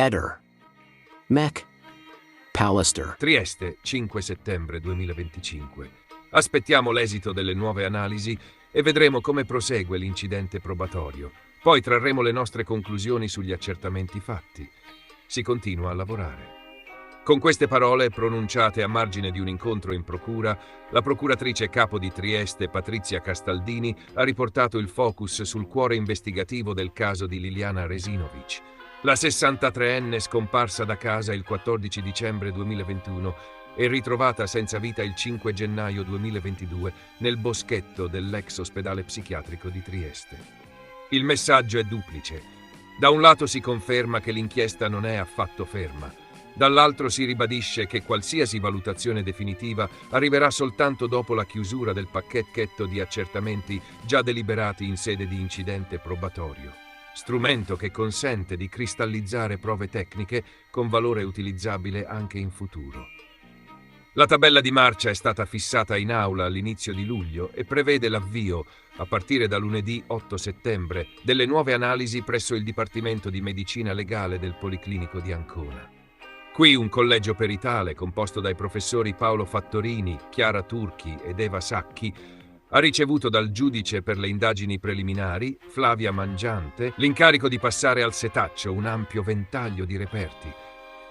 Eder. Mac. Pallister. Trieste, 5 settembre 2025. Aspettiamo l'esito delle nuove analisi e vedremo come prosegue l'incidente probatorio. Poi trarremo le nostre conclusioni sugli accertamenti fatti. Si continua a lavorare. Con queste parole, pronunciate a margine di un incontro in procura, la procuratrice capo di Trieste, Patrizia Castaldini, ha riportato il focus sul cuore investigativo del caso di Liliana Resinovic, la 63enne scomparsa da casa il 14 dicembre 2021 e ritrovata senza vita il 5 gennaio 2022 nel boschetto dell'ex ospedale psichiatrico di Trieste. Il messaggio è duplice. Da un lato si conferma che l'inchiesta non è affatto ferma. Dall'altro si ribadisce che qualsiasi valutazione definitiva arriverà soltanto dopo la chiusura del pacchetto di accertamenti già deliberati in sede di incidente probatorio, strumento che consente di cristallizzare prove tecniche con valore utilizzabile anche in futuro. La tabella di marcia è stata fissata in aula all'inizio di luglio e prevede l'avvio, a partire da lunedì 8 settembre, delle nuove analisi presso il Dipartimento di Medicina Legale del Policlinico di Ancona. Qui un collegio peritale composto dai professori Paolo Fattorini, Chiara Turchi ed Eva Sacchi ha ricevuto dal giudice per le indagini preliminari, Flavia Mangiante, l'incarico di passare al setaccio un ampio ventaglio di reperti,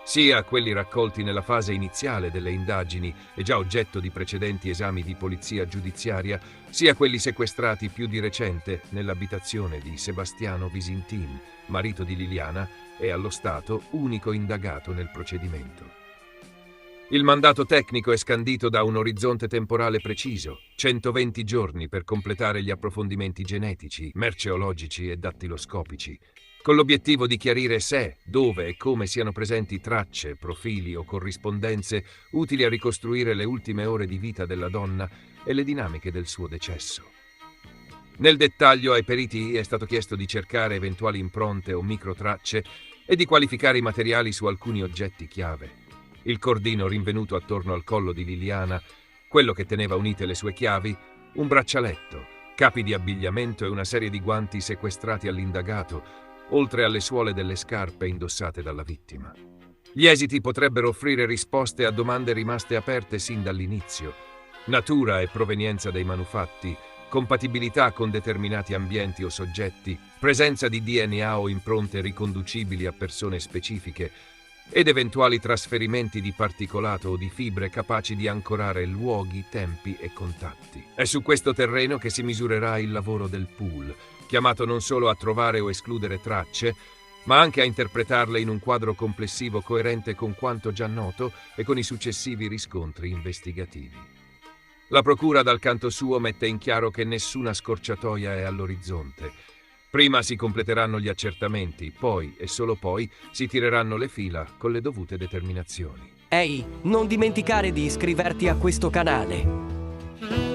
sia quelli raccolti nella fase iniziale delle indagini e già oggetto di precedenti esami di polizia giudiziaria, sia quelli sequestrati più di recente nell'abitazione di Sebastiano Visintin, marito di Liliana, e allo stato unico indagato nel procedimento. Il mandato tecnico è scandito da un orizzonte temporale preciso, 120 giorni per completare gli approfondimenti genetici, merceologici e dattiloscopici, con l'obiettivo di chiarire se, dove e come siano presenti tracce, profili o corrispondenze utili a ricostruire le ultime ore di vita della donna e le dinamiche del suo decesso. Nel dettaglio ai periti è stato chiesto di cercare eventuali impronte o microtracce e di qualificare i materiali su alcuni oggetti chiave. Il cordino rinvenuto attorno al collo di Liliana, quello che teneva unite le sue chiavi, un braccialetto, capi di abbigliamento e una serie di guanti sequestrati all'indagato, oltre alle suole delle scarpe indossate dalla vittima. Gli esiti potrebbero offrire risposte a domande rimaste aperte sin dall'inizio: natura e provenienza dei manufatti, compatibilità con determinati ambienti o soggetti, presenza di DNA o impronte riconducibili a persone specifiche ed eventuali trasferimenti di particolato o di fibre capaci di ancorare luoghi, tempi e contatti. È su questo terreno che si misurerà il lavoro del pool, chiamato non solo a trovare o escludere tracce, ma anche a interpretarle in un quadro complessivo coerente con quanto già noto e con i successivi riscontri investigativi. La procura dal canto suo mette in chiaro che nessuna scorciatoia è all'orizzonte. Prima si completeranno gli accertamenti, poi e solo poi si tireranno le fila con le dovute determinazioni. Ehi, non dimenticare di iscriverti a questo canale.